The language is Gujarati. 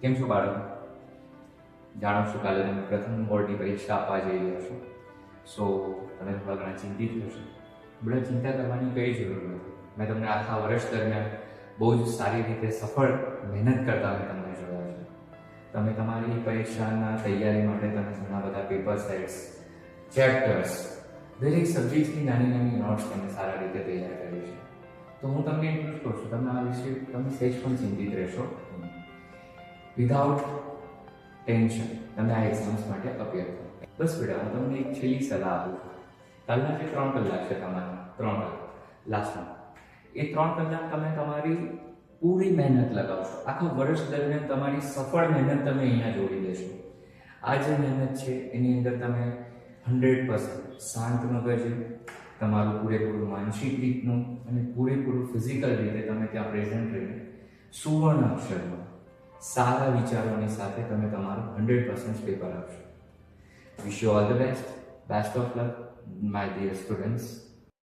કેમ છો બાળકો? જાણો છો કાલે તમે પ્રથમ બોર્ડની પરીક્ષા આપવા જઈ રહ્યા છો. સો તમે થોડા ઘણા ચિંતિત હશો. બધા ચિંતા કરવાની કઈ જરૂર નથી. મેં તમને આખા વર્ષ દરમિયાન બહુ જ સારી રીતે સફળ મહેનત કરતા મેં તમને જોયા છે. તમે તમારી પરીક્ષાના તૈયારી માટે તમે ઘણા બધા પેપર સેટ્સ, ચેપ્ટર્સ, દરેક સબ્જેક્ટની નાની નાની નોટ્સ તમે સારા રીતે તૈયાર કરી છે. તો હું તમને એટલું જ કહું છું, તમે આ વિશે તમે સહેજ પણ ચિંતિત રહેશો. વિધાઉટ ટેન્શન તમે આ એક્ઝામ્સ માટે અપીયર કરો. બસ બેટા, હું તમને એક છેલ્લી સલાહ આપું છું. કાલના જે 3 કલાક છે તમારા 3 કલાક લાસ્ટમાં, એ 3 કલાક તમે તમારી પૂરી મહેનત લગાવશો. આખા વર્ષ દરમિયાન તમારી સફળ મહેનત તમે અહીંયા જોડી દેશો. આ જે મહેનત છે એની અંદર તમે 100% શાંત મગજે તમારું પૂરેપૂરું માનસિક રીતનું અને પૂરેપૂરું ફિઝિકલ રીતે તમે ત્યાં પ્રેઝન્ટ રહીને સુવર્ણ અક્ષરમાં સારા વિચારોની સાથે તમે તમારું 100% પેપર આપશો. Wish you all the best of luck my dear students.